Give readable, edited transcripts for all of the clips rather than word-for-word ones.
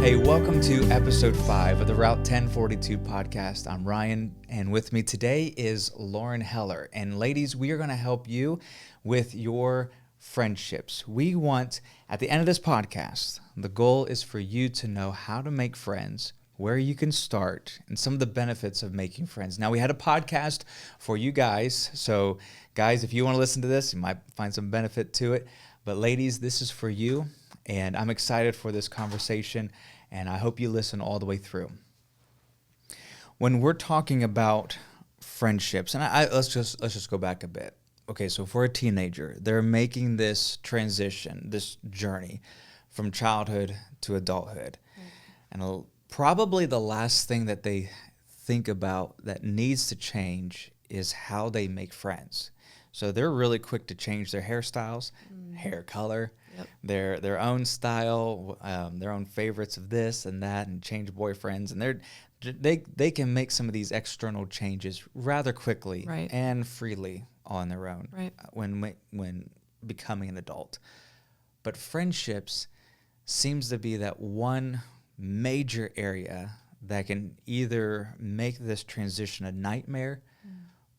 Hey, welcome to episode 5 of the Route 1042 podcast. I'm Ryan, and with me today is Lauren Heller. And ladies, we are going to help you with your friendships. We want, at the end of this podcast, the goal is for you to know how to make friends, where you can start, and some of the benefits of making friends. Now, we had a podcast for you guys. So, guys, if you want to listen to this, you might find some benefit to it. But ladies, this is for you. And I'm excited for this conversation, and I hope you listen all the way through. When we're talking about friendships, and let's just go back a bit. Okay, so for a teenager, they're making this transition, this journey from childhood to adulthood. And probably the last thing that they think about that needs to change is how they make friends. So they're really quick to change their hairstyles, hair color, their own style, their own favorites of this and that, and change boyfriends. And they can make some of these external changes rather quickly and freely on their own when becoming an adult. But friendships seems to be that one major area that can either make this transition a nightmare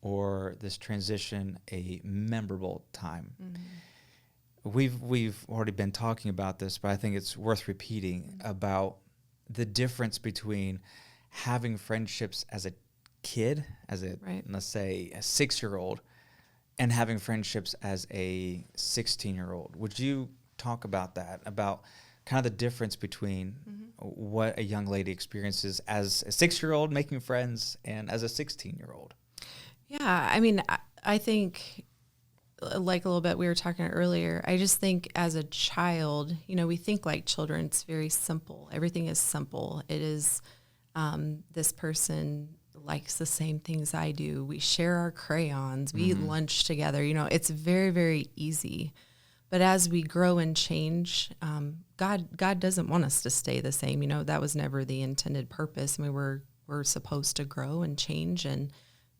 or this transition a memorable time. We've already been talking about this, but I think it's worth repeating about the difference between having friendships as a kid, let's say a 6-year-old, and having friendships as a 16-year-old. Would you talk about that, about kind of the difference between what a young lady experiences as a 6-year-old making friends and as a 16-year-old? Yeah, I mean, I think, like a little bit we were talking earlier, I just think as a child, we think like children. It's very simple. Everything is simple. It is this person likes the same things I do. We share our crayons. We eat lunch together. It's very, very easy. But as we grow and change, God doesn't want us to stay the same. That was never the intended purpose. I mean, we're supposed to grow and change and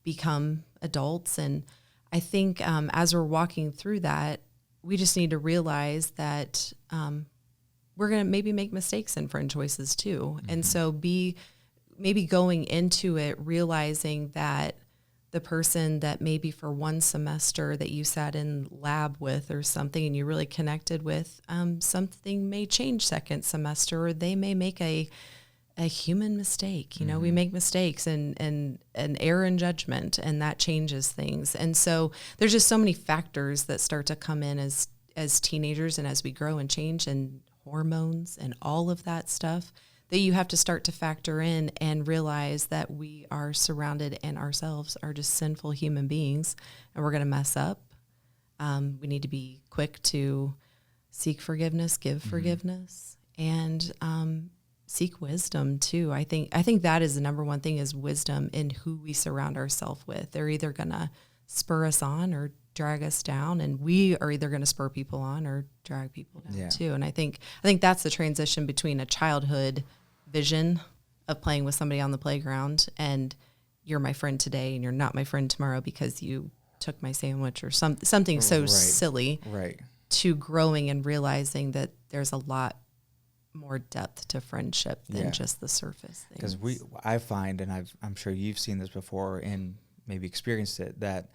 become adults. And I think as we're walking through that, we just need to realize that we're going to maybe make mistakes in friend choices too. And so maybe going into it, realizing that the person that maybe for one semester that you sat in lab with or something and you really connected with, something may change second semester, or they may make a human mistake. We make mistakes and an error in judgment, and that changes things. And so there's just so many factors that start to come in as teenagers and as we grow and change, and hormones and all of that stuff that you have to start to factor in and realize that we are surrounded and ourselves are just sinful human beings, and we're going to mess up. We need to be quick to seek forgiveness, give forgiveness, and seek wisdom too. I think that is the number one thing, is wisdom in who we surround ourselves with. They're either going to spur us on or drag us down, and we are either going to spur people on or drag people down too. And I think that's the transition between a childhood vision of playing with somebody on the playground and you're my friend today and you're not my friend tomorrow because you took my sandwich or something so silly, to growing and realizing that there's a lot more depth to friendship than just the surface things. Because I find, and I'm sure you've seen this before and maybe experienced it, that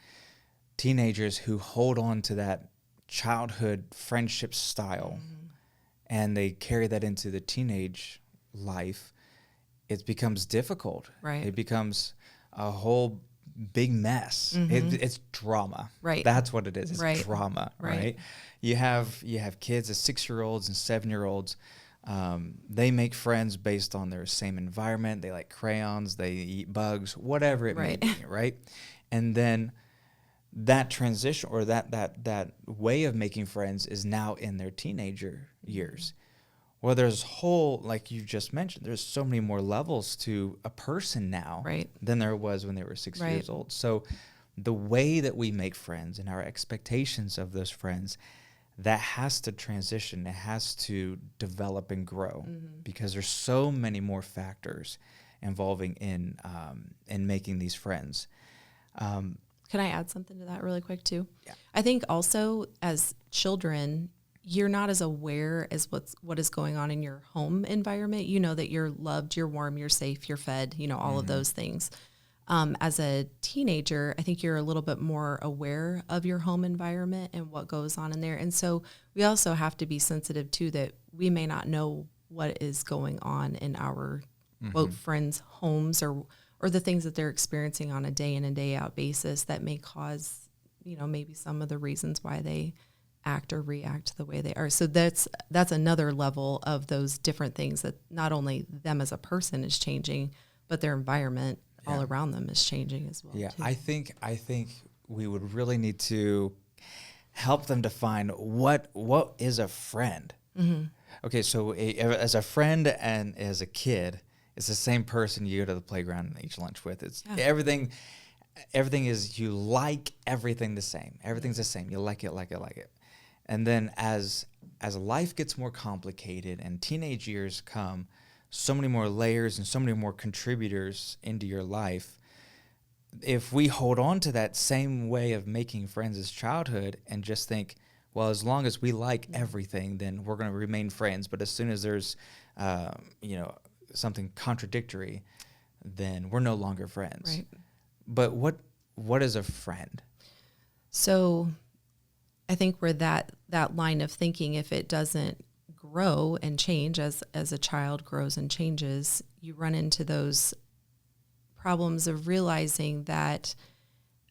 teenagers who hold on to that childhood friendship style and they carry that into the teenage life, it becomes difficult. It becomes a whole big mess. It's drama. That's what it is. It's drama. You have kids as 6-year-olds and 7-year-olds. They make friends based on their same environment. They like crayons, they eat bugs, whatever it may be, right? And then that transition, or that way of making friends, is now in their teenager years. Well, there's like you just mentioned, there's so many more levels to a person now than there was when they were 6 years old. So the way that we make friends and our expectations of those friends, that has to transition. It has to develop and grow because there's so many more factors involving in making these friends. Can I add something to that really quick too? Yeah. I think also as children, you're not as aware as what is going on in your home environment. You know that you're loved, you're warm, you're safe, you're fed, all of those things. As a teenager, I think you're a little bit more aware of your home environment and what goes on in there. And so we also have to be sensitive too that we may not know what is going on in our quote friends' homes or the things that they're experiencing on a day in and day out basis that may cause, maybe some of the reasons why they act or react the way they are. So that's another level of those different things that not only them as a person is changing, but their environment all around them is changing as well. Yeah, too. I think we would really need to help them define what is a friend. Okay, so as a friend and as a kid, it's the same person you go to the playground and eat lunch with. It's everything is, you like everything the same. Everything's the same. You like it. And then as life gets more complicated and teenage years come, so many more layers and so many more contributors into your life. If we hold on to that same way of making friends as childhood and just think, well, as long as we like everything, then we're going to remain friends. But as soon as there's, something contradictory, then we're no longer friends. Right. But what is a friend? So I think where that line of thinking, if it doesn't grow and change as a child grows and changes, you run into those problems of realizing that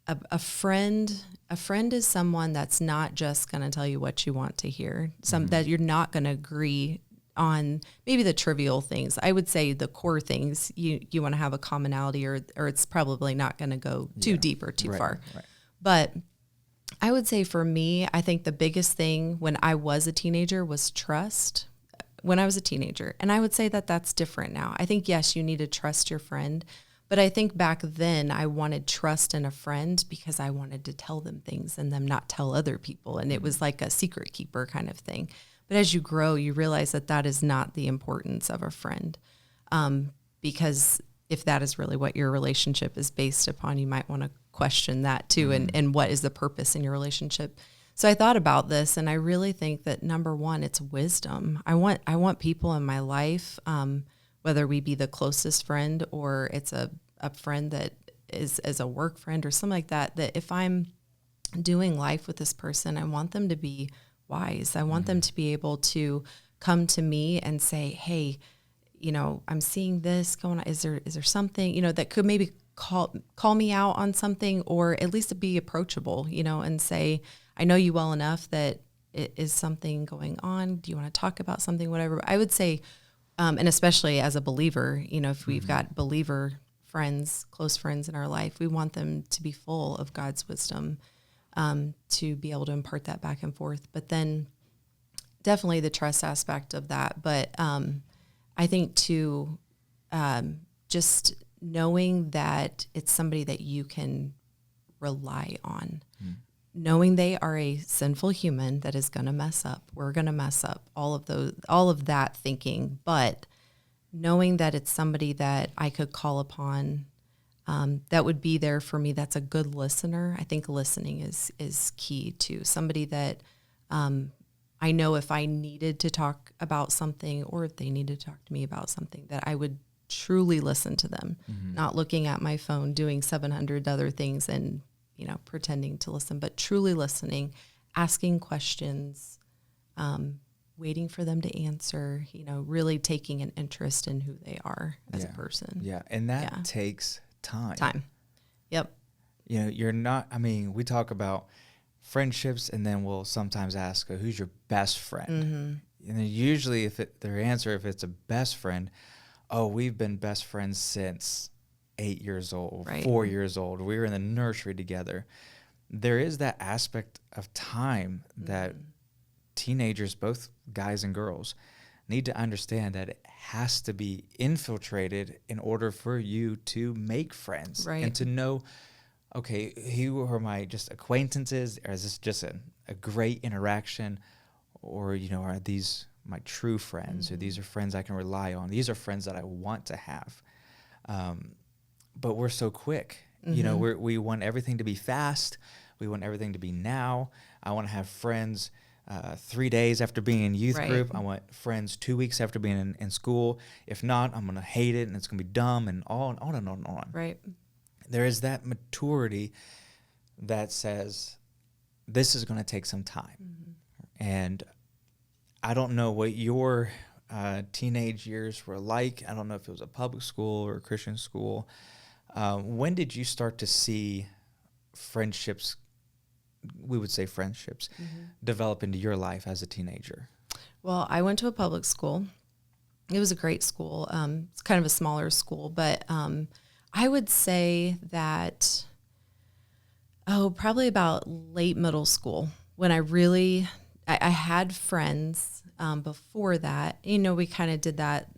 a friend is someone that's not just going to tell you what you want to hear, that you're not going to agree on maybe the trivial things. I would say the core things you want to have a commonality or it's probably not going to go too deep or too far. Right. But I would say for me, I think the biggest thing when I was a teenager was trust. When I was a teenager. And I would say that that's different now. I think, yes, you need to trust your friend. But I think back then I wanted trust in a friend because I wanted to tell them things and them not tell other people. And it was like a secret keeper kind of thing. But as you grow, you realize that is not the importance of a friend. Because if that is really what your relationship is based upon, you might want to question that too. And what is the purpose in your relationship? So I thought about this and I really think that number one, it's wisdom. I want people in my life, whether we be the closest friend or it's a friend that is as a work friend or something like that, that if I'm doing life with this person, I want them to be wise. I want them to be able to come to me and say, hey, I'm seeing this going on. Is there something, that could maybe call me out on something or at least be approachable, and say, I know you well enough that it is something going on. Do you want to talk about something, whatever? I would say, and especially as a believer, if we've got believer friends, close friends in our life, we want them to be full of God's wisdom, to be able to impart that back and forth. But then definitely the trust aspect of that. But I think too, just knowing that it's somebody that you can rely on, knowing they are a sinful human that is going to mess up. We're going to mess up, all of that thinking, but knowing that it's somebody that I could call upon, that would be there for me. That's a good listener. I think listening is key too. Somebody that, I know if I needed to talk about something or if they needed to talk to me about something, that I would truly listen to them, not looking at my phone, doing 700 other things and, pretending to listen, but truly listening, asking questions, waiting for them to answer, really taking an interest in who they are as a person. Yeah. And that takes time. Yep. You're not, we talk about friendships and then we'll sometimes ask, who's your best friend? And then usually if it's a best friend, we've been best friends since 8 years old, right. 4 years old. We were in the nursery together. There is that aspect of time that teenagers, both guys and girls, need to understand that it has to be infiltrated in order for you to make friends, right. And to know, okay, who are my just acquaintances, or is this just a great interaction, or, are these my true friends, or these are friends I can rely on. These are friends that I want to have. But we're so quick. We want everything to be fast. We want everything to be now. I want to have friends 3 days after being in youth Right. group. I want friends 2 weeks after being in school. If not, I'm going to hate it and it's going to be dumb and on and on and on. Right. There is that maturity that says this is going to take some time. Mm-hmm. And I don't know what your teenage years were like. I don't know if it was a public school or a Christian school. When did you start to see friendships, we would say friendships, develop into your life as a teenager? Well, I went to a public school. It was a great school. It's kind of a smaller school, but I would say that, probably about late middle school when I had friends before that. You know, we kind of did that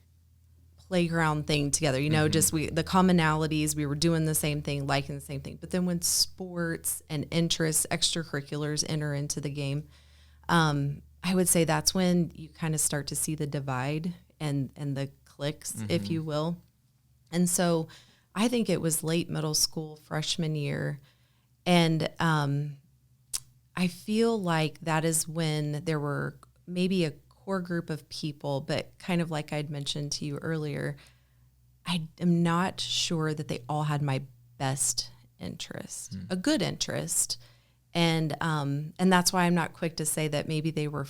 playground thing together, you know, just the commonalities, we were doing the same thing, liking the same thing. But then when sports and interests, extracurriculars enter into the game, I would say that's when you kind of start to see the divide and the cliques, if you will. And so I think it was late middle school, freshman year. And I feel like that is when there were maybe a core group of people, but kind of like I'd mentioned to you earlier, I am not sure that they all had my best interest, a good interest. And that's why I'm not quick to say that maybe they were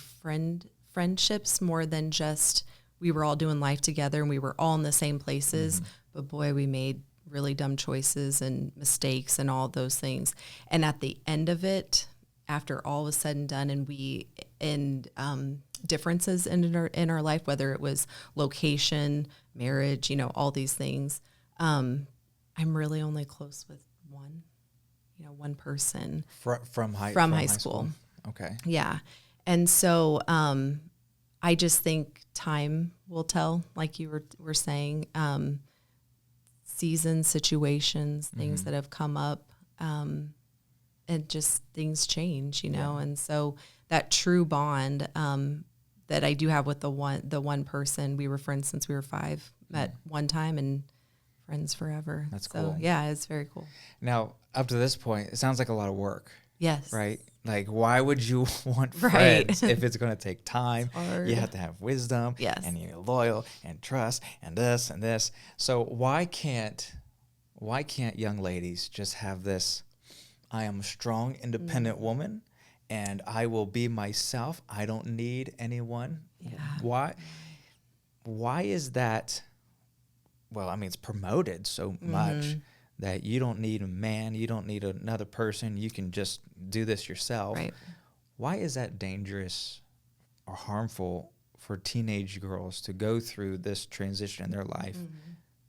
friendships more than just we were all doing life together and we were all in the same places, but boy, we made really dumb choices and mistakes and all those things. And at the end of it, after all was said and done, and differences in our life, whether it was location, marriage, you know, all these things, I'm really only close with one person From high school. Okay. Yeah. And so I just think time will tell, like you were saying, seasons, situations, things that have come up, and just things change, you know? And so that true bond that I do have with the one person, we were friends since we were 5, met one time and friends forever. That's so, cool. Yeah, it's very cool. Now, up to this point, it sounds like a lot of work. Yes. Right? Like, why would you want Right. friends if it's going to take time? hard. You have to have wisdom, Yes. and you're loyal and trust and this and this. So why can't young ladies just have this, I am a strong, independent woman, and I will be myself. I don't need anyone. Yeah. Why is that? Well, I mean, it's promoted so much that you don't need a man, you don't need another person, you can just do this yourself. Right. Why is that dangerous or harmful for teenage girls to go through this transition in their life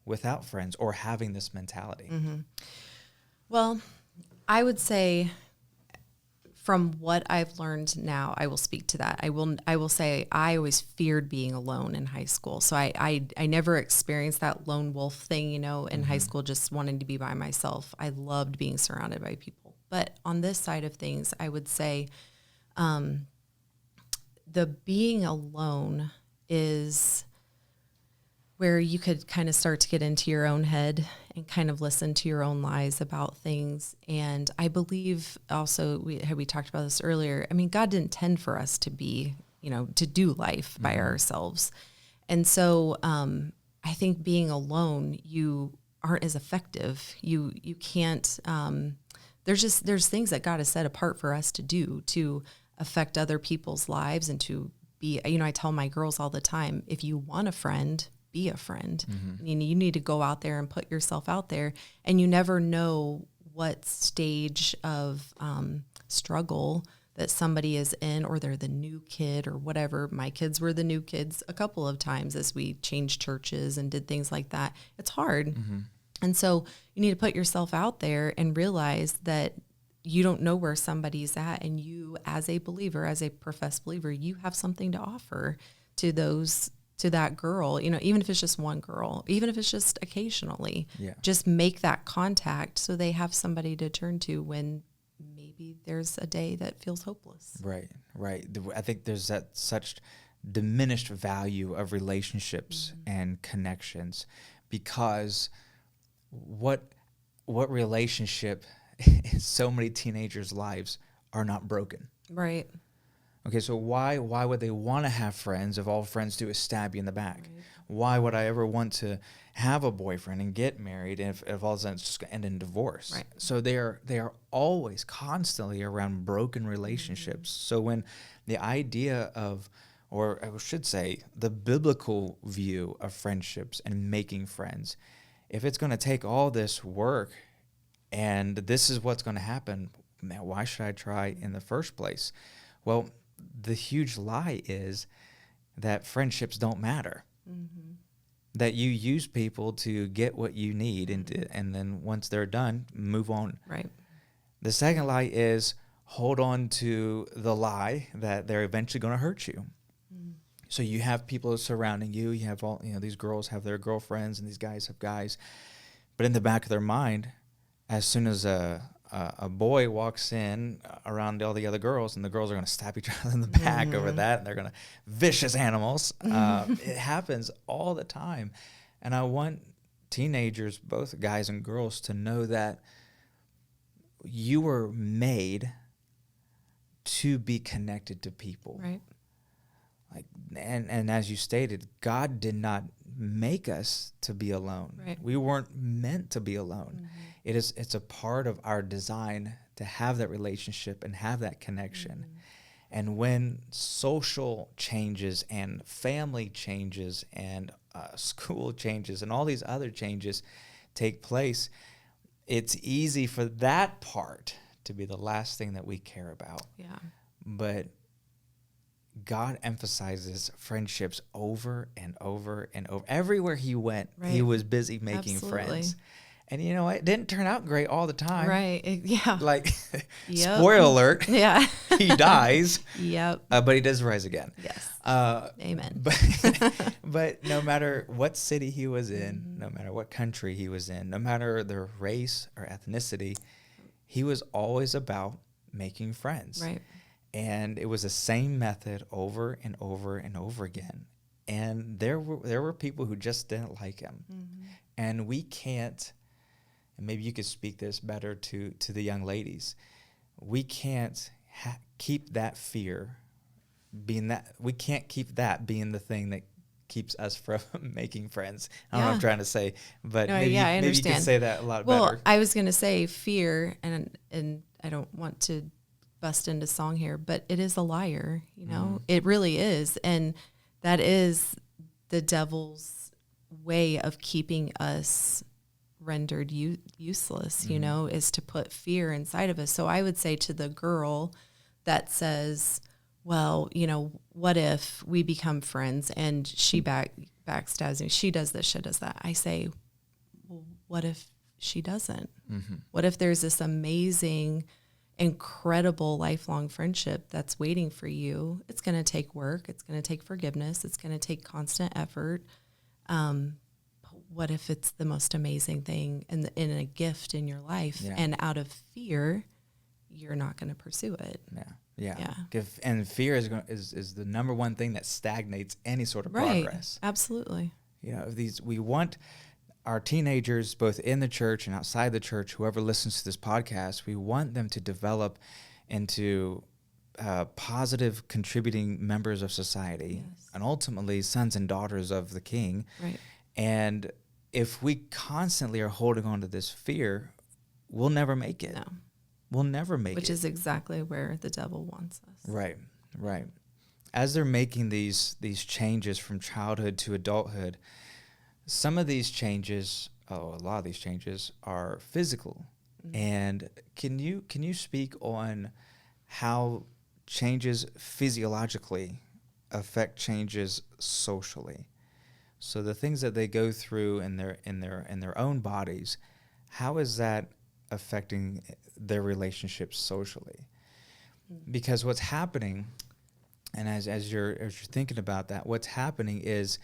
without friends or having this mentality? Well, I would say from what I've learned now, I will speak to that. I will say I always feared being alone in high school. So I never experienced that lone wolf thing, you know, in high school, just wanting to be by myself. I loved being surrounded by people. But on this side of things, I would say the being alone is where you could kind of start to get into your own head and kind of listen to your own lies about things. And I believe also, we talked about this earlier, I mean, God didn't intend for us to be, you know, to do life by ourselves. And so I think being alone, you aren't as effective. You can't, there's things that God has set apart for us to do to affect other people's lives and to be, you know, I tell my girls all the time, if you want a friend, be a friend. I mean, you need to go out there and put yourself out there, and you never know what stage of struggle that somebody is in, or they're the new kid or whatever. My kids were the new kids a couple of times as we changed churches and did things like that. It's hard. And so you need to put yourself out there and realize that you don't know where somebody's at, and you, as a believer, as a professed believer, you have something to offer to that girl, you know, even if it's just one girl, even if it's just occasionally, just make that contact so they have somebody to turn to when maybe there's a day that feels hopeless. Right. I think there's that such diminished value of relationships and connections, because what relationship in so many teenagers' lives are not broken? Right. Okay, so why would they want to have friends if all friends do is stab you in the back? Right. Why would I ever want to have a boyfriend and get married if all of a sudden it's just going to end in divorce? Right. So they are always constantly around broken relationships. So when the idea of, or I should say, the biblical view of friendships and making friends, if it's going to take all this work and this is what's going to happen, man, why should I try in the first place? Well, the huge lie is that friendships don't matter. Mm-hmm. That you use people to get what you need, and then once they're done, move on. Right. The second lie is hold on to the lie that they're eventually going to hurt you. Mm. So you have people surrounding you. You have these girls have their girlfriends and these guys have guys. But in the back of their mind, as soon as a boy walks in around all the other girls, and the girls are going to stab each other in the back over that, and they're going to vicious animals. It happens all the time. And I want teenagers, both guys and girls, to know that you were made to be connected to people. Right. Like, and as you stated, God did not make us to be alone. Right. We weren't meant to be alone. Mm-hmm. It's a part of our design to have that relationship and have that connection. Mm-hmm. And when social changes and family changes and school changes and all these other changes take place, it's easy for that part to be the last thing that we care about. Yeah. But God emphasizes friendships over and over and over. Everywhere he went, right. He was busy making Absolutely. Friends. And you know, it didn't turn out great all the time. Right. Yeah. Like, spoiler alert. Yeah. He dies. Yep. But he does rise again. Yes. Amen. But no matter what city he was in, mm-hmm. no matter what country he was in, no matter their race or ethnicity, he was always about making friends. Right. And it was the same method over and over and over again. And there were people who just didn't like him. Mm-hmm. And we can't, and maybe you could speak this better to the young ladies, we can't keep that fear being that, we can't keep that being the thing that keeps us from making friends. I don't know what I'm trying to say, but maybe you can say that a lot better. Well, I was going to say fear, and I don't want to bust into song here, but it is a liar, you know, it really is. And that is the devil's way of keeping us rendered useless, you know, is to put fear inside of us. So I would say to the girl that says, well, you know, what if we become friends and she backstabs me? She does this, she does that. I say, well, what if she doesn't? Mm-hmm. What if there's this amazing, incredible lifelong friendship that's waiting for you? It's going to take work. It's going to take forgiveness. It's going to take constant effort. What if it's the most amazing thing and in a gift in your life, and out of fear, you're not going to pursue it? Yeah. And fear is the number one thing that stagnates any sort of progress. Absolutely. You know, we want our teenagers, both in the church and outside the church, whoever listens to this podcast, we want them to develop into positive, contributing members of society, and ultimately sons and daughters of the King. Right. And if we constantly are holding on to this fear, we'll never make it. No. We'll never make it. Which is exactly where the devil wants us. Right. As they're making these changes from childhood to adulthood, some of these changes, a lot of these changes are physical. Mm-hmm. And can you speak on how changes physiologically affect changes socially? So the things that they go through in their own bodies, how is that affecting their relationships socially? Mm-hmm. Because what's happening, and as you're thinking about that, what's happening is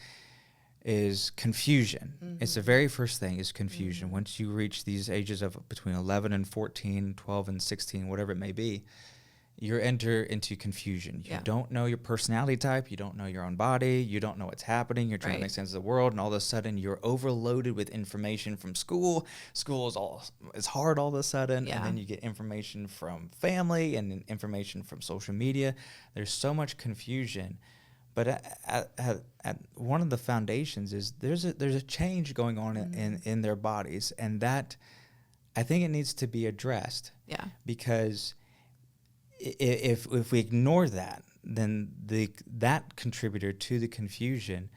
confusion. Mm-hmm. It's the very first thing is confusion. Mm-hmm. Once you reach these ages of between 11 and 14, 12 and 16, whatever it may be, you enter into confusion. You Yeah. don't know your personality type. You don't know your own body. You don't know what's happening. You're trying to Right. make sense of the world, and all of a sudden you're overloaded with information from school. School is hard all of a sudden, Yeah. and then you get information from family and information from social media. There's so much confusion. But at one of the foundations is there's a change going on in their bodies, and that I think it needs to be addressed. Yeah. Because if we ignore that, then that contributor to the confusion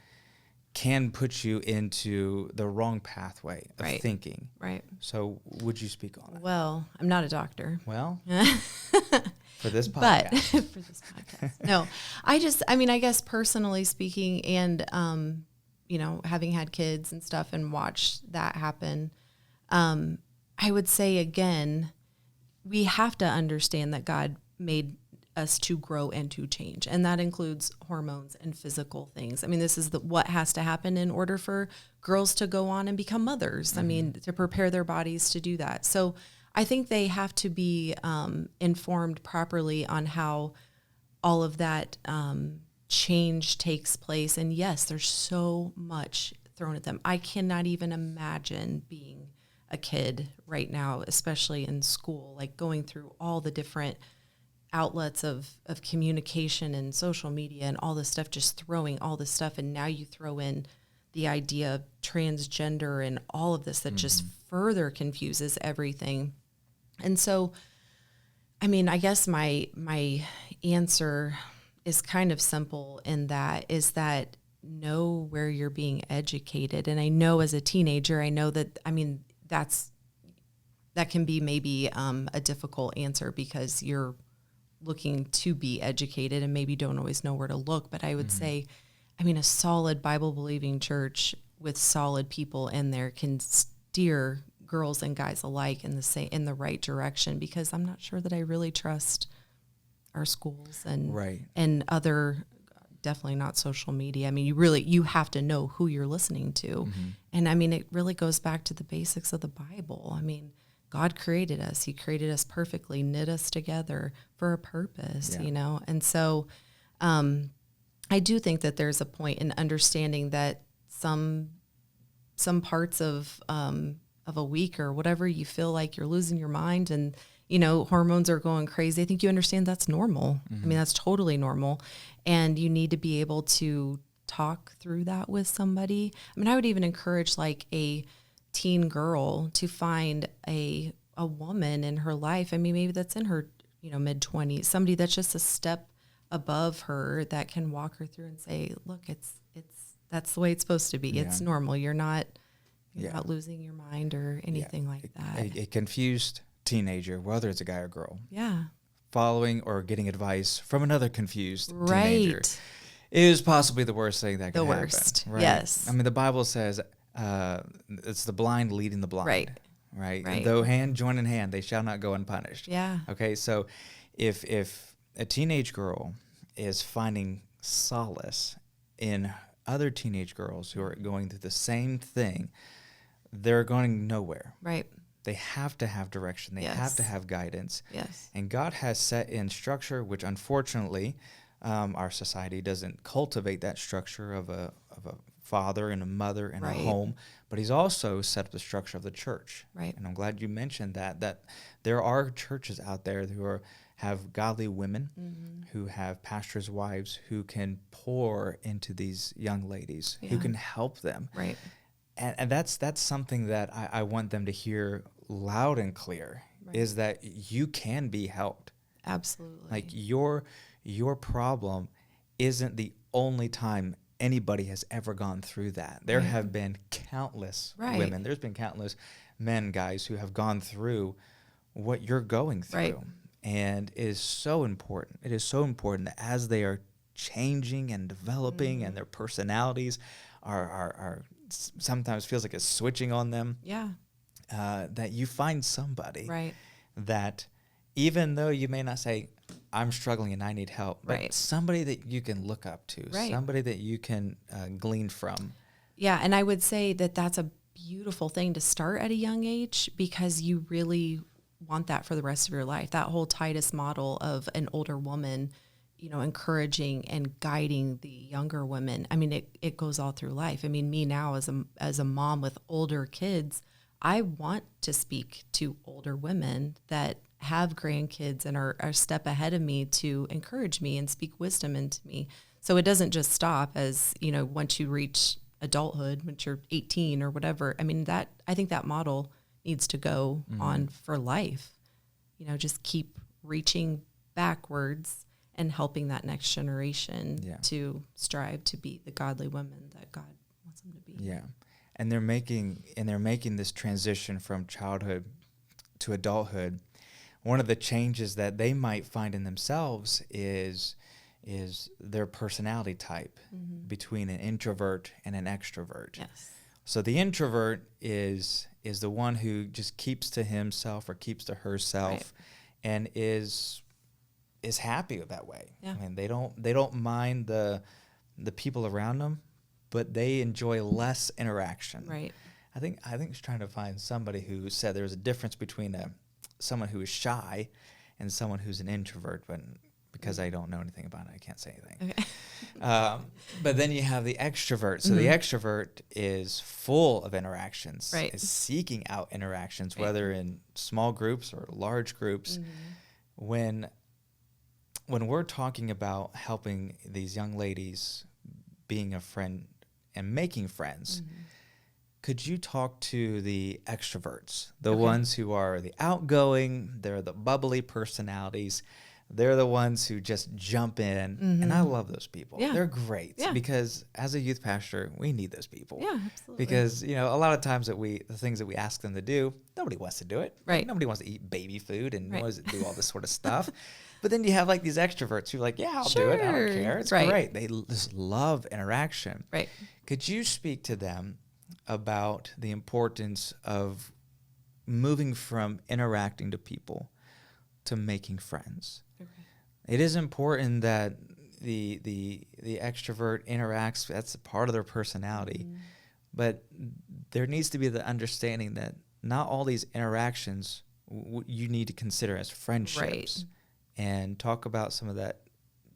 can put you into the wrong pathway of Right. thinking. Right. So would you speak on that? Well, I'm not a doctor. Well, for this But podcast. for this podcast, no, I guess personally speaking, and having had kids and stuff and watched that happen, I would say again, we have to understand that God made us to grow and to change, and that includes hormones and physical things. I mean, this is what has to happen in order for girls to go on and become mothers. I mean, to prepare their bodies to do that. So I think they have to be informed properly on how all of that change takes place. And yes, there's so much thrown at them. I cannot even imagine being a kid right now, especially in school, like going through all the different outlets of communication and social media and all this stuff, just throwing all this stuff. And now you throw in the idea of transgender and all of this that just further confuses everything. And so, I mean, I guess my answer is kind of simple in that is that know where you're being educated. And I know as a teenager, I know that, I mean, that can be maybe a difficult answer because you're looking to be educated and maybe don't always know where to look. But I would say, I mean, a solid Bible-believing church with solid people in there can steer girls and guys alike in the right direction, because I'm not sure that I really trust our schools and other, definitely not social media. I mean, you have to know who you're listening to. And I mean, it really goes back to the basics of the Bible. I mean, God created us. He created us perfectly, knit us together for a purpose, And so I do think that there's a point in understanding that some parts of a week or whatever, you feel like you're losing your mind and, hormones are going crazy. I think you understand that's normal. I mean, that's totally normal. And you need to be able to talk through that with somebody. I mean, I would even encourage like a teen girl to find a woman in her life. I mean, maybe that's in her, mid-20s, somebody that's just a step above her that can walk her through and say, look, that's the way it's supposed to be. Yeah. It's normal. You're not losing your mind or anything like that. A confused teenager, whether it's a guy or girl, yeah, following or getting advice from another confused teenager is possibly the worst thing that can happen. The worst, right? Yes. I mean, the Bible says it's the blind leading the blind, right? And though hand join in hand, they shall not go unpunished. Yeah. Okay, so if a teenage girl is finding solace in other teenage girls who are going through the same thing, they're going nowhere. Right. They have to have direction. They have to have guidance. Yes. And God has set in structure, which unfortunately our society doesn't cultivate that structure of a father and a mother and a home. But he's also set up the structure of the church. Right. And I'm glad you mentioned that there are churches out there who have godly women, who have pastors' wives who can pour into these young ladies, who can help them. Right. And that's something that I want them to hear loud and clear, is that you can be helped. Absolutely. Like your problem isn't the only time anybody has ever gone through that. There have been countless women. There's been countless men, guys, who have gone through what you're going through. Right. And it is so important. It is so important that as they are changing and developing and their personalities are sometimes feels like it's switching on them. Yeah. That you find somebody right. that, even though you may not say, I'm struggling and I need help, but somebody that you can look up to, somebody that you can glean from. Yeah, and I would say that that's a beautiful thing to start at a young age, because you really want that for the rest of your life. That whole Titus model of an older woman, encouraging and guiding the younger women. I mean, it goes all through life. I mean, me now as a mom with older kids, I want to speak to older women that have grandkids and are a step ahead of me to encourage me and speak wisdom into me. So it doesn't just stop as, once you reach adulthood, once you're 18 or whatever. I mean, I think that model needs to go on for life. Just keep reaching backwards and helping that next generation to strive to be the godly women that God wants them to be. Yeah. And they're making this transition from childhood to adulthood. One of the changes that they might find in themselves is their personality type between an introvert and an extrovert. Yes. So the introvert is the one who just keeps to himself or keeps to herself, and is happy that way. Yeah. I mean, they don't mind the people around them, but they enjoy less interaction. Right. I think it's trying to find somebody who said there's a difference between someone who is shy and someone who's an introvert, but because I don't know anything about it, I can't say anything. Okay. But then you have the extrovert. So the extrovert is full of interactions, is seeking out interactions, whether in small groups or large groups. When we're talking about helping these young ladies being a friend and making friends, could you talk to the extroverts, the ones who are the outgoing, they're the bubbly personalities, they're the ones who just jump in, and I love those people. Yeah. They're great because as a youth pastor, we need those people. Yeah, absolutely. Because, a lot of times the things that we ask them to do, nobody wants to do it. Right. Nobody wants to eat baby food and wants to do all this sort of stuff. But then you have like these extroverts who are like, yeah, I'll do it. I don't care. It's great. They just love interaction. Right. Could you speak to them about the importance of moving from interacting to people to making friends? Okay. It is important that the extrovert interacts. That's a part of their personality. But there needs to be the understanding that not all these interactions you need to consider as friendships. Right. And talk about some of that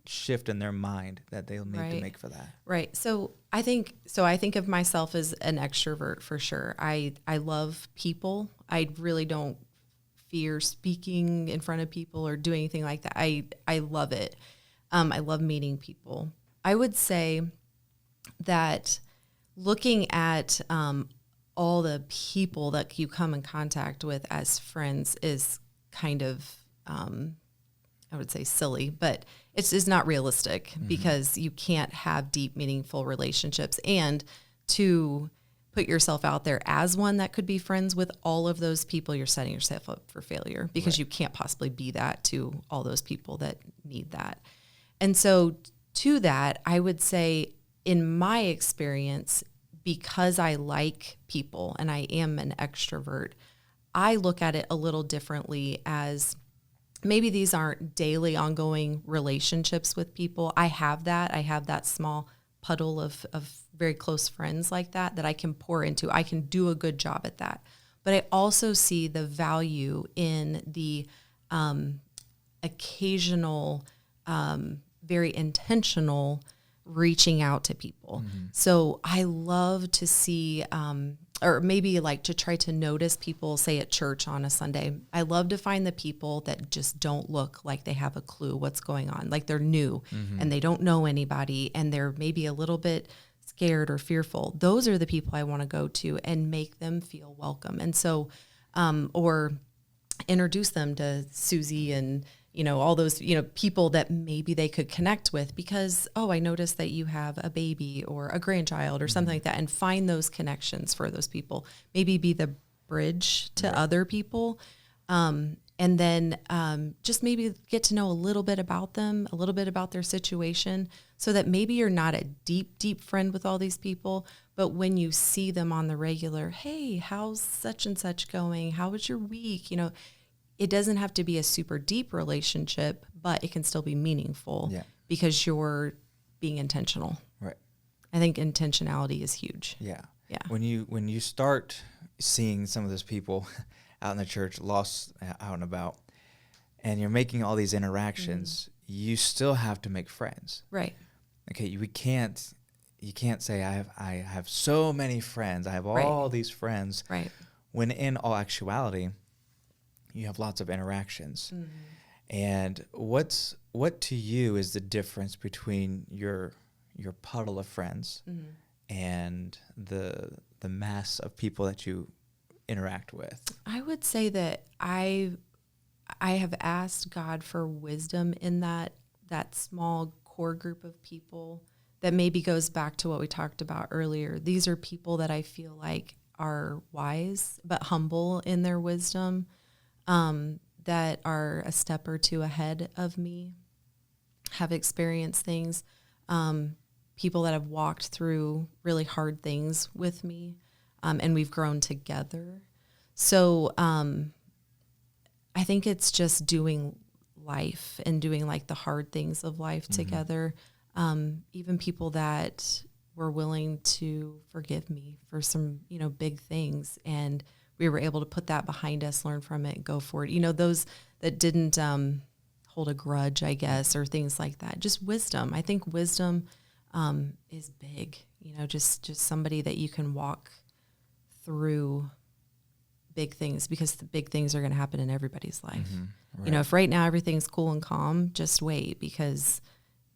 shift in their mind that they'll need to make for that. Right. So I think of myself as an extrovert for sure. I love people. I really don't fear speaking in front of people or doing anything like that. I love it. I love meeting people. I would say that looking at all the people that you come in contact with as friends is kind of I would say silly, but it's not realistic because you can't have deep, meaningful relationships. And to put yourself out there as one that could be friends with all of those people, you're setting yourself up for failure because you can't possibly be that to all those people that need that. And so to that, I would say in my experience, because I like people and I am an extrovert, I look at it a little differently as maybe these aren't daily ongoing relationships with people. I have that small puddle of very close friends like that I can pour into. I can do a good job at that. But I also see the value in the occasional, very intentional reaching out to people. So I love to see, or maybe like to try to notice people, say at church on a Sunday. I love to find the people that just don't look like they have a clue what's going on. Like they're new and they don't know anybody and they're maybe a little bit scared or fearful. Those are the people I want to go to and make them feel welcome. And so, or introduce them to Susie and, all those, people that maybe they could connect with because, I noticed that you have a baby or a grandchild or something like that, and find those connections for those people. Maybe be the bridge to other people. And then just maybe get to know a little bit about them, a little bit about their situation, so that maybe you're not a deep, deep friend with all these people, but when you see them on the regular, hey, how's such and such going? How was your week? It doesn't have to be a super deep relationship, but it can still be meaningful because you're being intentional. Right. I think intentionality is huge. Yeah. Yeah. When you start seeing some of those people, out in the church, lost out and about, and you're making all these interactions, you still have to make friends. Right. Okay, you can't say I have so many friends. I have all these friends. Right. When in all actuality, you have lots of interactions. Mm-hmm. And what to you is the difference between your puddle of friends and the mass of people that you interact with? I would say that I have asked God for wisdom in that small core group of people that maybe goes back to what we talked about earlier. These are people that I feel like are wise but humble in their wisdom, that are a step or two ahead of me, have experienced things, people that have walked through really hard things with me, and we've grown together. So I think it's just doing life and doing like the hard things of life together. Even people that were willing to forgive me for some, big things. And we were able to put that behind us, learn from it, go forward. Those that didn't hold a grudge, I guess, or things like that. Just wisdom. I think wisdom is big, just somebody that you can walk through big things, because the big things are going to happen in everybody's life. Right. If right now everything's cool and calm, just wait, because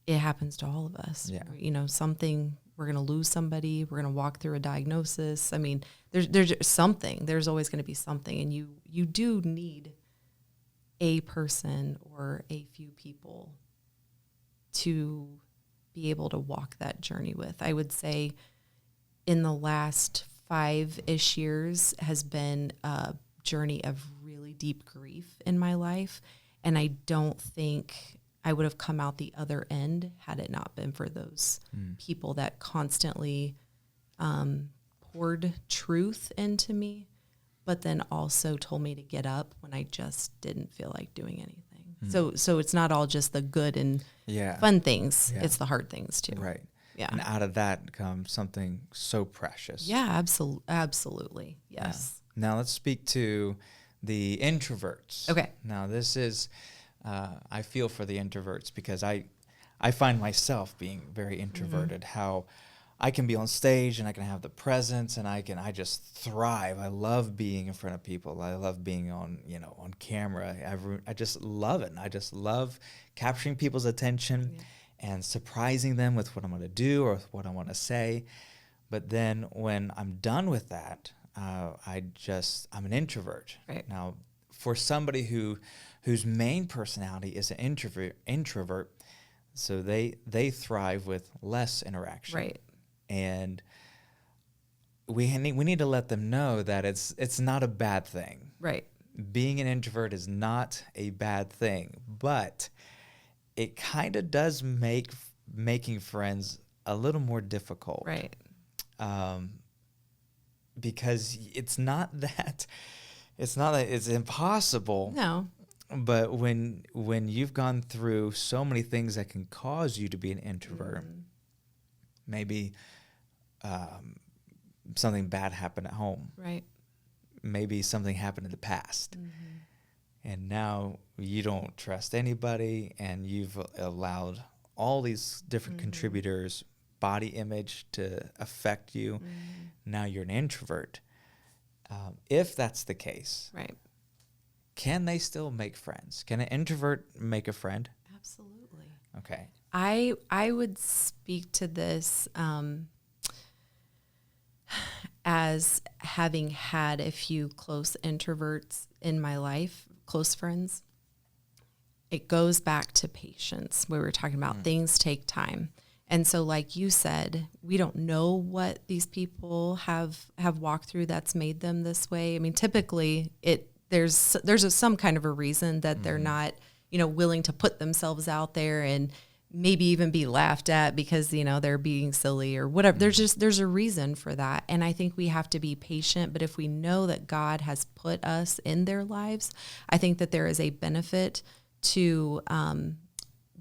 it happens to all of us. Yeah. Something, we're going to lose somebody, we're going to walk through a diagnosis. I mean, there's something, there's always going to be something. And you do need a person or a few people to be able to walk that journey with. I would say in the last 5-ish years has been a journey of really deep grief in my life. And I don't think I would have come out the other end had it not been for those people that constantly poured truth into me, but then also told me to get up when I just didn't feel like doing anything. So it's not all just the good and fun things. Yeah. It's the hard things too. Right. Yeah. And out of that comes something so precious. Yeah, absolutely. Yes. Now let's speak to the introverts. Okay. Now this is, I feel for the introverts, because I find myself being very introverted, how I can be on stage and I can have the presence and I just thrive. I love being in front of people. I love being on camera. I just love it. And I just love capturing people's attention and surprising them with what I'm going to do or with what I want to say. But then when I'm done with that, I'm an introvert. Right. Now, for somebody whose main personality is an introvert, so they thrive with less interaction. Right. And we need to let them know that it's not a bad thing. Right. Being an introvert is not a bad thing, but it kind of does make making friends a little more difficult. Right. Because it's not that it's impossible. No. But when you've gone through so many things that can cause you to be an introvert, maybe something bad happened at home. Right. Maybe something happened in the past. And now you don't trust anybody, and you've allowed all these different contributors, body image, to affect you. Now you're an introvert. If that's the case, right, can they still make friends? Can an introvert make a friend? Absolutely. Okay. I would speak to this as having had a few close introverts in my life, close friends. It goes back to patience. We were talking about things take time. And so like you said, we don't know what these people have walked through that's made them this way. I mean, typically there's some kind of a reason that they're not, willing to put themselves out there and maybe even be laughed at because, they're being silly or whatever. There's a reason for that. And I think we have to be patient. But if we know that God has put us in their lives, I think that there is a benefit to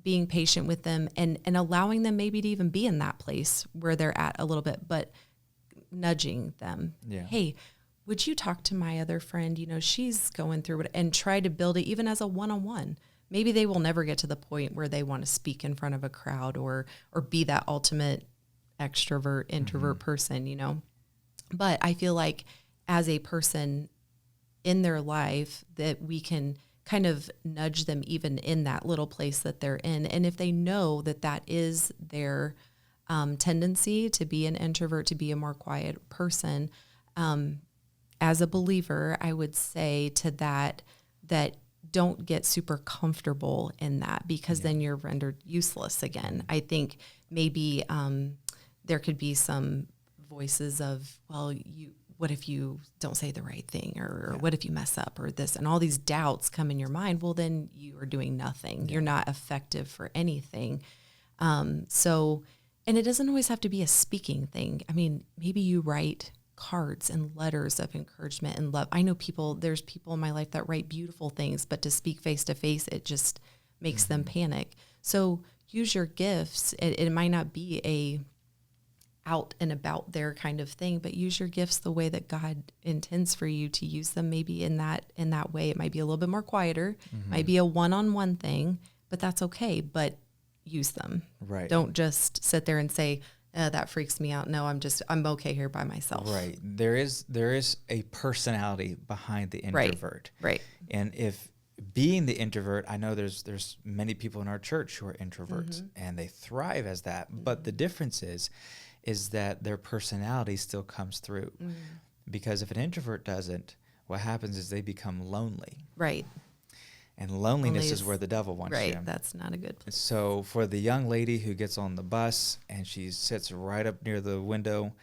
being patient with them and allowing them maybe to even be in that place where they're at a little bit, but nudging them. Yeah. Hey, would you talk to my other friend? You know, she's going through it, and try to build it even as a one-on-one. Maybe they will never get to the point where they want to speak in front of a crowd or be that ultimate extrovert, introvert person, you know. But I feel like as a person in their life that we can kind of nudge them even in that little place that they're in. And if they know that that is their tendency to be an introvert, to be a more quiet person, as a believer, I would say to that don't get super comfortable in that, because then you're rendered useless again. I think maybe there could be some voices of, well, what if you don't say the right thing, or what if you mess up, or this, and all these doubts come in your mind. Well, then you are doing nothing. You're not effective for anything. So, and it doesn't always have to be a speaking thing. I mean, maybe you write cards and letters of encouragement and love. I know there's people in my life that write beautiful things, but to speak face to face, it just makes them panic. So use your gifts. It might not be a out and about there kind of thing, but use your gifts the way that God intends for you to use them. Maybe in that way, it might be a little bit more quieter, might be a one-on-one thing, but that's okay. But use them. Right. Don't just sit there and say, that freaks me out. No, I'm okay here by myself. Right. There is a personality behind the introvert. Right. And if being the introvert, I know there's many people in our church who are introverts and they thrive as that. But the difference is that their personality still comes through. Because if an introvert doesn't, what happens is they become lonely. Right. And loneliness is where the devil wants you. Right. That's not a good place. So for the young lady who gets on the bus and she sits right up near the window,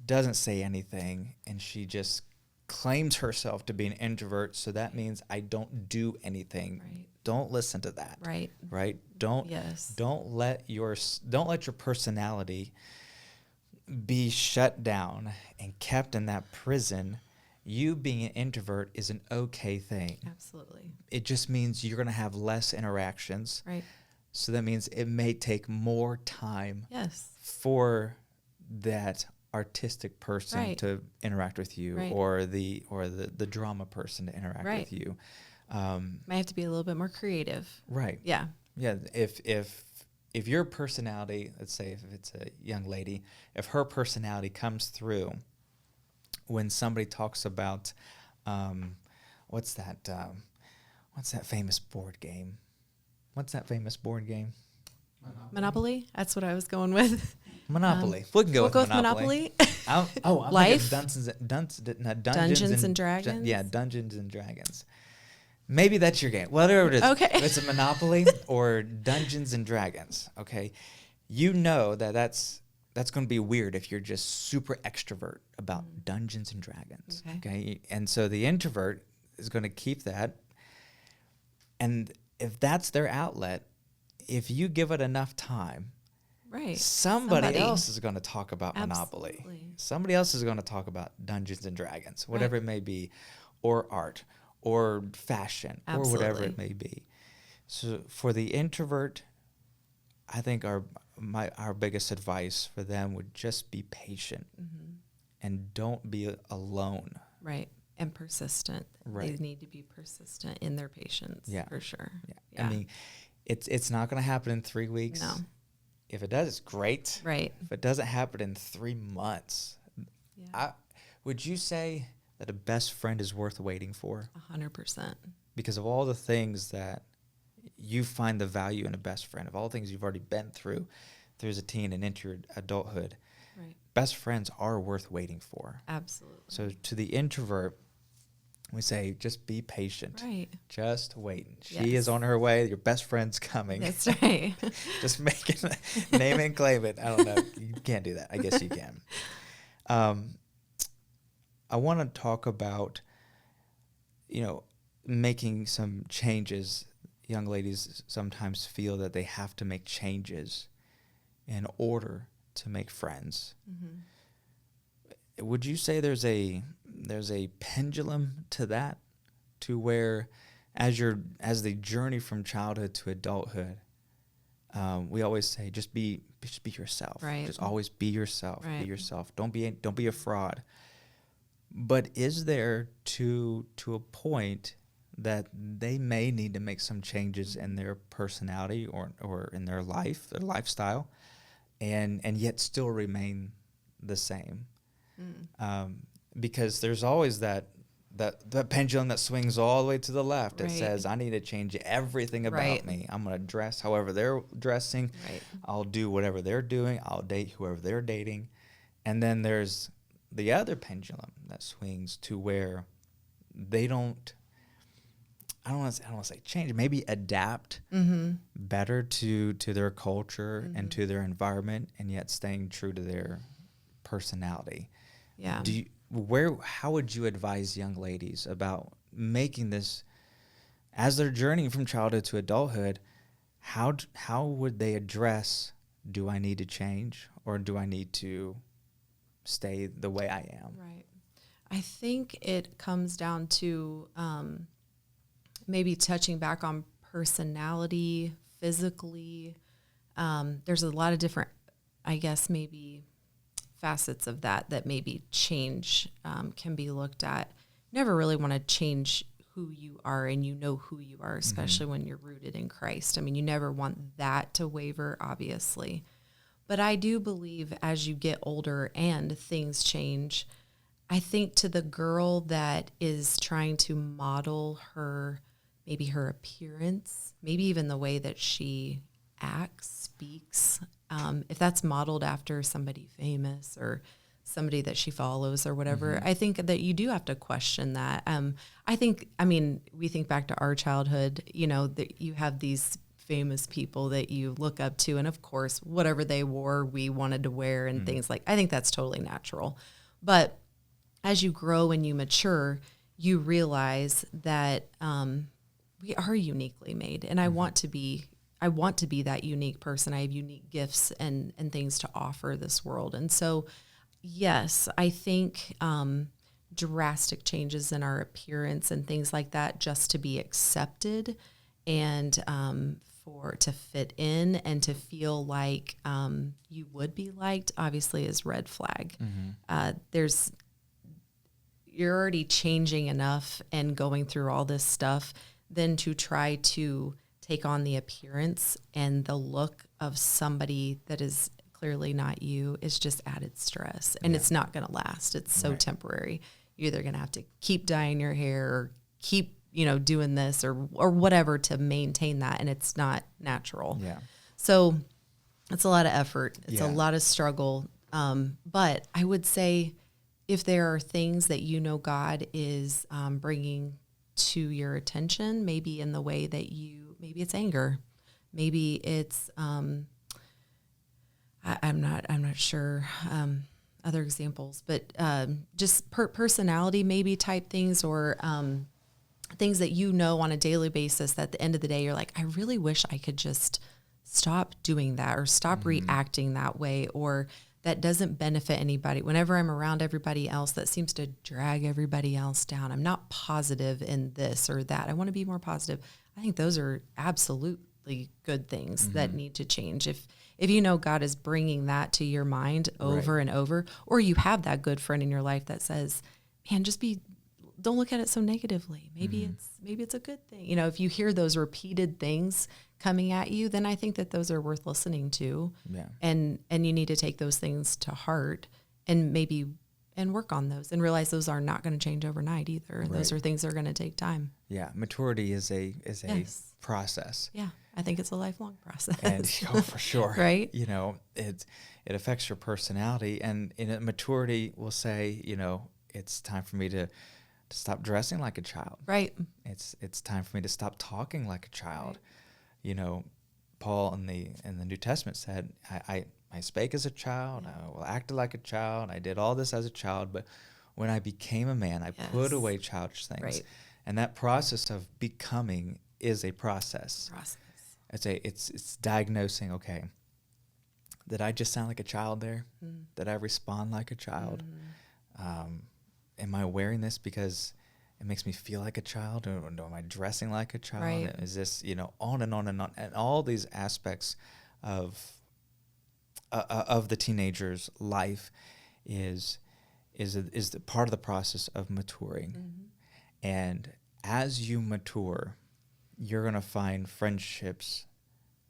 doesn't say anything, and she just claims herself to be an introvert, so that means I don't do anything. Right. Don't listen to that. Right. Right? Don't let your personality be shut down and kept in that prison. You being an introvert is an okay thing. Absolutely. It just means you're going to have less interactions. Right. So that means it may take more time for that artistic person to interact with you, or the drama person to interact with you. Might have to be a little bit more creative. Right. Yeah. Yeah. If your personality, let's say if it's a young lady, if her personality comes through when somebody talks about, what's that famous board game? Monopoly? That's what I was going with. Monopoly. We can go with Monopoly. I'm Life? Dungeons and Dragons? Dungeons and Dragons. Maybe that's your game. Whatever it is. Okay. If it's a Monopoly or Dungeons and Dragons, okay? You know that's going to be weird if you're just super extrovert about Dungeons and Dragons, okay? And so the introvert is going to keep that. And if that's their outlet, if you give it enough time, somebody else is going to talk about Monopoly. Somebody else is going to talk about Dungeons and Dragons, whatever it may be, or art, or fashion, or whatever it may be. So for the introvert, I think our biggest advice for them would just be patient and don't be alone. Right. And persistent. Right. They need to be persistent in their patience, for sure. Yeah. I mean, it's not going to happen in 3 weeks. No. If it does, it's great. Right. If it doesn't happen in 3 months, would you say that a best friend is worth waiting for? 100%. Because of all the things that you find the value in a best friend, of all the things you've already been through as a teen and into adulthood, best friends are worth waiting for. Absolutely. So to the introvert, we say, just be patient. Right. Just wait. She is on her way. Your best friend's coming. That's right. Just make it, name it and claim it. I don't know. You can't do that. I guess you can. I want to talk about, making some changes. Young ladies sometimes feel that they have to make changes in order to make friends. Would you say there's a pendulum to that, to where as the journey from childhood to adulthood, we always say just be yourself. Right. Just always be yourself. Right. Be yourself. Don't be a fraud. But is there to a point that they may need to make some changes in their personality or in their life, their lifestyle, and yet still remain the same? Because there's always that pendulum that swings all the way to the left. It says, I need to change everything about me. I'm going to dress however they're dressing. I'll do whatever they're doing. I'll date whoever they're dating. And then there's the other pendulum that swings to where they don't, I don't want to say change, maybe adapt better to their culture and to their environment, and yet staying true to their personality. Yeah. How would you advise young ladies about making this, as they're journeying from childhood to adulthood, how would they address, do I need to change or do I need to stay the way I am? Right. I think it comes down to maybe touching back on personality, physically. There's a lot of different, I guess, maybe facets of that maybe change can be looked at. You never really want to change who you are, and you know who you are, especially when you're rooted in Christ. I mean, you never want that to waver, obviously. But I do believe as you get older and things change, I think to the girl that is trying to model maybe her appearance, maybe even the way that she acts, speaks, if that's modeled after somebody famous or somebody that she follows or whatever, I think that you do have to question that. We think back to our childhood, that you have these famous people that you look up to, and of course, whatever they wore, we wanted to wear and things like, I think that's totally natural. But as you grow and you mature, you realize that we are uniquely made, and I want to be that unique person. I have unique gifts and things to offer this world. And so, yes, I think drastic changes in our appearance and things like that, just to be accepted and to fit in and to feel like you would be liked, obviously is red flag. You're already changing enough and going through all this stuff, then to try to take on the appearance and the look of somebody that is clearly not you is just added stress. And it's not going to last. It's so temporary. You're either going to have to keep dyeing your hair or keep, doing this or whatever to maintain that. And it's not natural. Yeah. So it's a lot of effort. It's a lot of struggle. But I would say if there are things that God is bringing to your attention, maybe in the way that maybe it's anger, maybe it's I'm not sure other examples, but just personality maybe type things, or things that on a daily basis that at the end of the day you're like, I really wish I could just stop doing that or stop reacting that way, or that doesn't benefit anybody. Whenever I'm around everybody else, that seems to drag everybody else down. I'm not positive in this or that. I want to be more positive. I think those are absolutely good things that need to change. If God is bringing that to your mind over and over, or you have that good friend in your life that says, man, don't look at it so negatively. Maybe it's a good thing. You if you hear those repeated things coming at you, then I think that those are worth listening to. Yeah. And you need to take those things to heart and work on those and realize those are not going to change overnight either. Right. Those are things that are going to take time. Yeah. Maturity is a process. Yeah. I think it's a lifelong process. And for sure. Right. It affects your personality, and in maturity will say, it's time for me to stop dressing like a child. Right. It's time for me to stop talking like a child. Right. Paul in the New Testament said, I spake as a child, I acted like a child, I did all this as a child, but when I became a man, I put away childish things. Right. And that process of becoming is a process. It's diagnosing, okay, did I just sound like a child there? Did I respond like a child? Am I wearing this because it makes me feel like a child, or am I dressing like a child? Right. Is this, on and on and on, and all these aspects of the teenager's life is is the part of the process of maturing. And as you mature, you're going to find friendships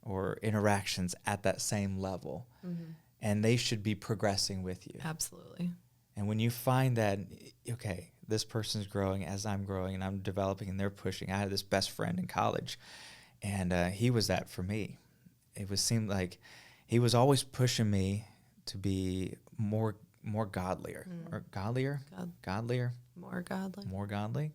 or interactions at that same level. And they should be progressing with you. Absolutely. And when you find that, okay, this person's growing as I'm growing and I'm developing and they're pushing. I had this best friend in college, and he was that for me. Seemed like he was always pushing me to be more godlier or godlier, godlier, more godly,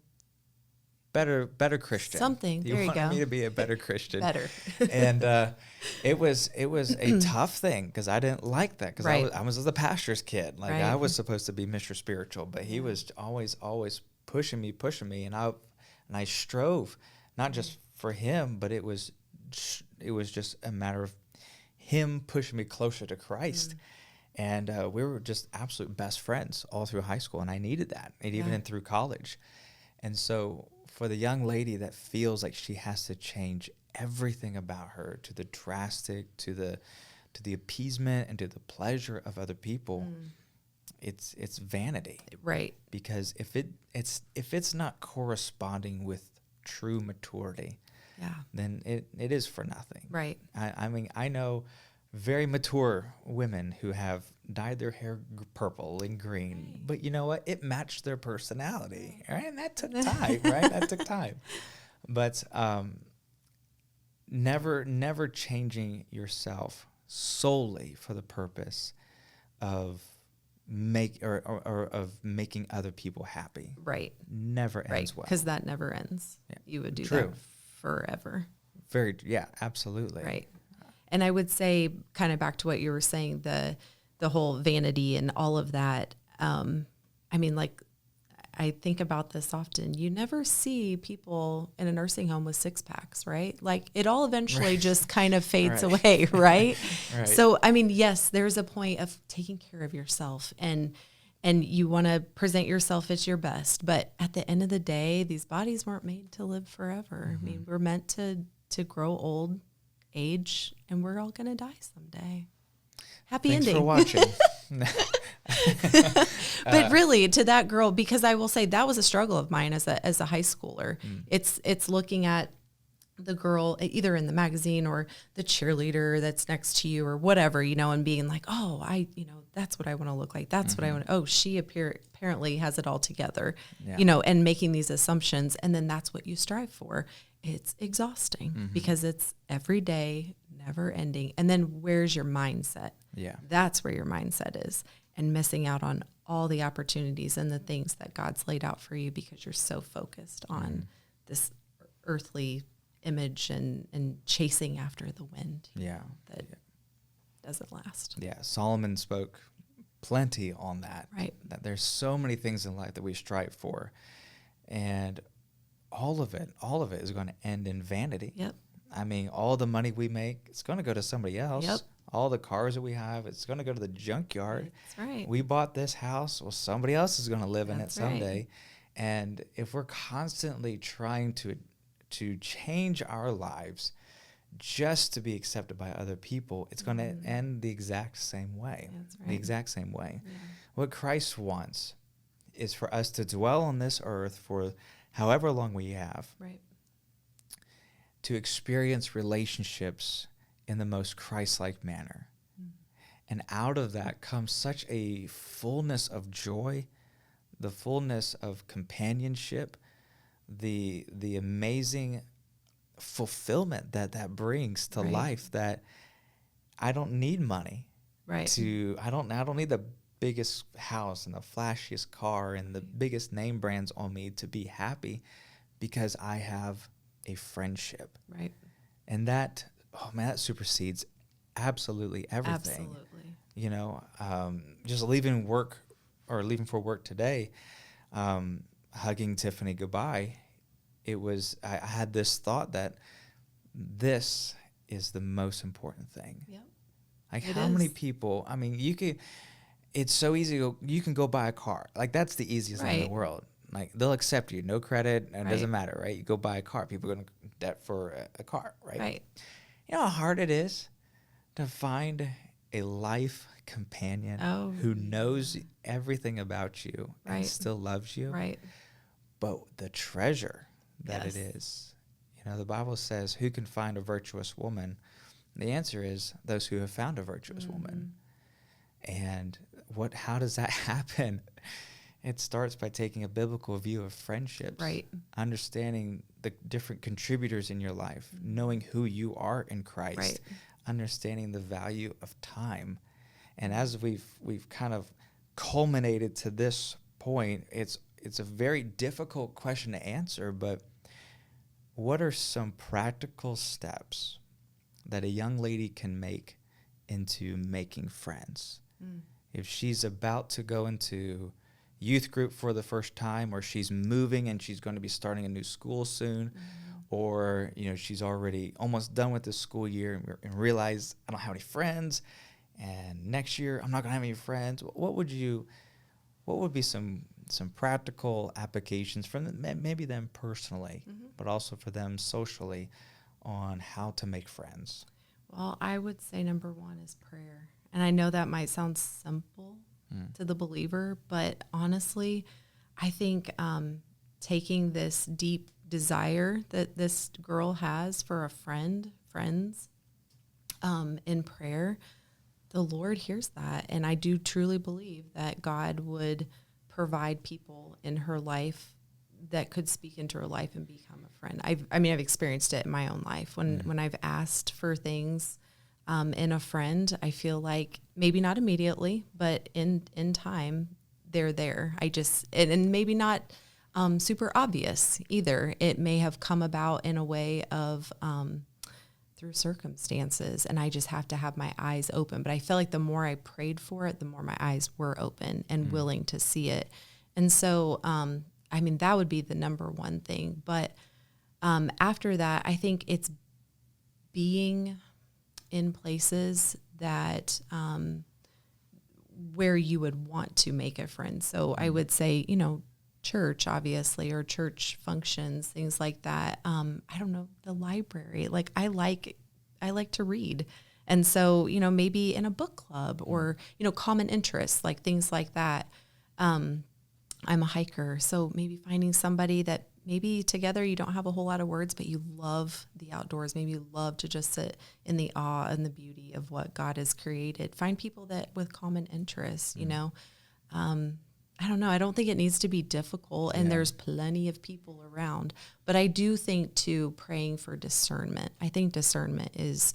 better Christian. Something. He there you wanted go. me to be a better Christian. Better. And it was a tough thing because I didn't like that because I was the pastor's kid. Like I was supposed to be Mr. Spiritual, but he was always pushing me, and I strove not just for him, but it was just a matter of him pushing me closer to Christ. And we were just absolute best friends all through high school, and I needed that, and even through college. And so for the young lady that feels like she has to change everything about her to the drastic, to the appeasement and to the pleasure of other people, it's vanity. Right. Because if it's not corresponding with true maturity, then it is for nothing. Right. I mean, I know very mature women who have dyed their hair purple and green, but you know what? It matched their personality, right? And that took time, right? That took time. But never changing yourself solely for the purpose of making other people happy. Right. Never ends well. Because that never ends. Yeah. You would do that forever. Absolutely. Right. And I would say, kind of back to what you were saying, the whole vanity and all of that. I mean, like, I think about this often. You never see people in a nursing home with six packs, right? Like, it all eventually just kind of fades away, right? So, I mean, yes, there's a point of taking care of yourself, and you want to present yourself as your best. But at the end of the day, these bodies weren't made to live forever. I mean, we're meant to grow old, age, and we're all going to die someday. Happy Thanks ending. Thanks for watching. But really, to that girl, because I will say that was a struggle of mine as a high schooler. It's looking at the girl either in the magazine or the cheerleader that's next to you or whatever, and being like, oh, that's what I want to look like. That's what I want. Oh, she apparently has it all together, and making these assumptions. And then that's what you strive for. It's exhausting because it's every day, never ending. And then where's your mindset? Yeah. That's where your mindset is, and missing out on all the opportunities and the things that God's laid out for you because you're so focused on this earthly image and chasing after the wind. That doesn't last. Yeah. Solomon spoke plenty on that. Right. That there's so many things in life that we strive for, and all of it is going to end in vanity. Yep. I mean, all the money we make, it's going to go to somebody else. Yep. All the cars that we have, it's going to go to the junkyard. That's right. We bought this house. Well, somebody else is going to live in it someday. Right. And if we're constantly trying to change our lives just to be accepted by other people, it's going to end the exact same way. That's right. The exact same way. Yeah. What Christ wants is for us to dwell on this earth for however long we have. Right. To experience relationships in the most Christ-like manner. And out of that comes such a fullness of joy, the fullness of companionship, the amazing fulfillment that brings to life, that I don't need money. Right. I don't need the biggest house and the flashiest car and the biggest name brands on me to be happy, because I have a friendship. Right. And that supersedes absolutely everything. Absolutely. Just leaving for work today, hugging Tiffany goodbye, I had this thought that this is the most important thing. Yep. Like, how many people, I mean, it's so easy you can go buy a car. Like, that's the easiest thing in the world. Like, they'll accept you, no credit, and it doesn't matter, right? You go buy a car, people are going to debt for a car, right? Right. You know how hard it is to find a life companion Oh, who knows everything about you and Right. still loves you, Right. but the treasure that it Yes. is. The Bible says, who can find a virtuous woman? The answer is those who have found a virtuous woman. And how does that happen? It starts by taking a biblical view of friendships, Right. understanding the different contributors in your life, knowing who you are in Christ, Right. understanding the value of time. And as we've kind of culminated to this point, it's a very difficult question to answer, but what are some practical steps that a young lady can make into making friends? If she's about to go into youth group for the first time, or she's moving and she's going to be starting a new school soon, or she's already almost done with the school year and realize I don't have any friends, and next year I'm not going to have any friends. What would be some practical applications for them, maybe them personally, but also for them socially, on how to make friends? Well, I would say number one is prayer. And I know that might sound simple to the believer, but honestly, I think taking this deep desire that this girl has for friends, in prayer, the Lord hears that. And I do truly believe that God would provide people in her life that could speak into her life and become a friend. I've experienced it in my own life when I've asked for things in a friend. I feel like maybe not immediately, but in time they're there. And maybe not super obvious either. It may have come about in a way of through circumstances, and I just have to have my eyes open. But I felt like the more I prayed for it, the more my eyes were open and willing to see it. And so, that would be the number one thing. But after that, I think it's being in places that where you would want to make a friend. So I would say, church, obviously, or church functions, things like that. I don't know, the library. Like I like to read. And so, maybe in a book club or, common interests, like things like that. I'm a hiker. So maybe finding somebody that maybe together you don't have a whole lot of words, but you love the outdoors. Maybe you love to just sit in the awe and the beauty of what God has created. Find people that with common interests, I don't know. I don't think it needs to be difficult, and there's plenty of people around. But I do think, too, praying for discernment. I think discernment is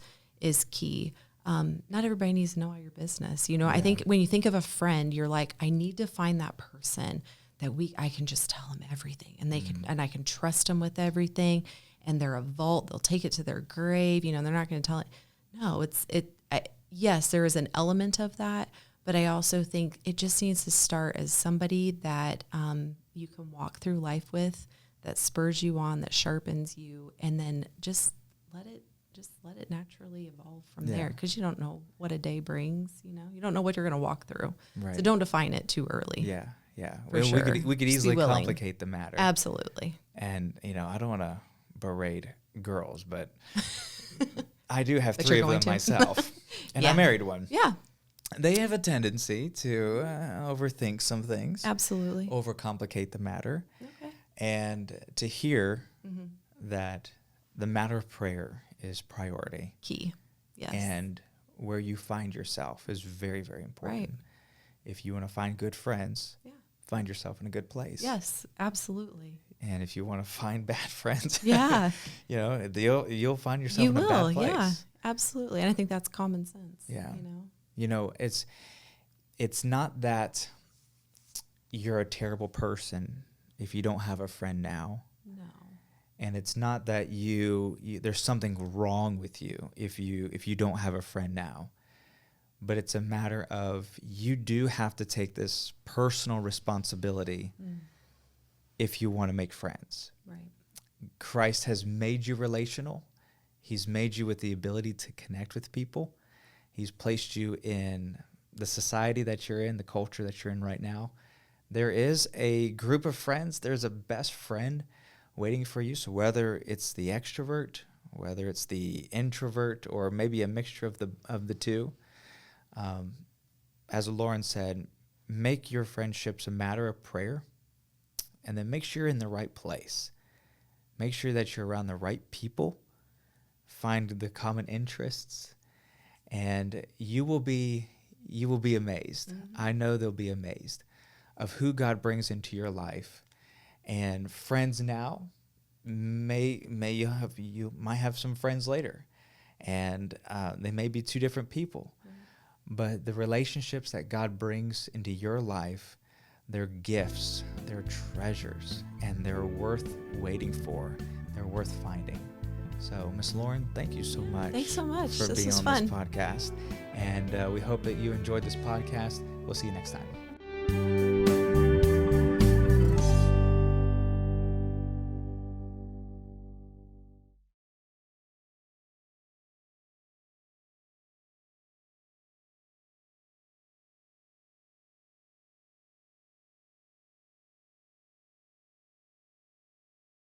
key. Not everybody needs to know all your business. I think when you think of a friend, you're like, I need to find that person that I can just tell them everything, and and I can trust them with everything, and they're a vault. They'll take it to their grave. They're not going to tell it. No, yes, there is an element of that. But I also think it just needs to start as somebody that you can walk through life with, that spurs you on, that sharpens you, and then just let it naturally evolve from there, because you don't know what a day brings. You don't know what you're going to walk through. Right. So don't define it too early. Yeah. Sure. We could easily complicate the matter. Absolutely. And I don't want to berate girls, but I do have 3 of them myself, and I married one. Yeah. They have a tendency to overthink some things. Absolutely. Overcomplicate the matter. Okay. And to hear that the matter of prayer is priority. Key. Yes. And where you find yourself is very, very important. Right. If you want to find good friends, find yourself in a good place. Yes, absolutely. And if you want to find bad friends, you'll find yourself in a bad place. Yeah, absolutely. And I think that's common sense. Yeah. It's not that you're a terrible person if you don't have a friend now. No. And it's not that you there's something wrong with you if you don't have a friend now. But it's a matter of you do have to take this personal responsibility if you want to make friends. Right. Christ has made you relational. He's made you with the ability to connect with people. He's placed you in the society that you're in, the culture that you're in right now. There is a group of friends. There's a best friend waiting for you. So whether it's the extrovert, whether it's the introvert, or maybe a mixture of the two, as Lauren said, make your friendships a matter of prayer, and then make sure you're in the right place. Make sure that you're around the right people, find the common interests, and you will be amazed. Mm-hmm. I know they'll be amazed of who God brings into your life. And friends now, you might have some friends later, and they may be two different people. Mm-hmm. But the relationships that God brings into your life, they're gifts, they're treasures, and they're worth waiting for. They're worth finding. So, Miss Lauren, thank you so much. Thanks so much. For this being was on fun. this podcast. And we hope that you enjoyed this podcast. We'll see you next time.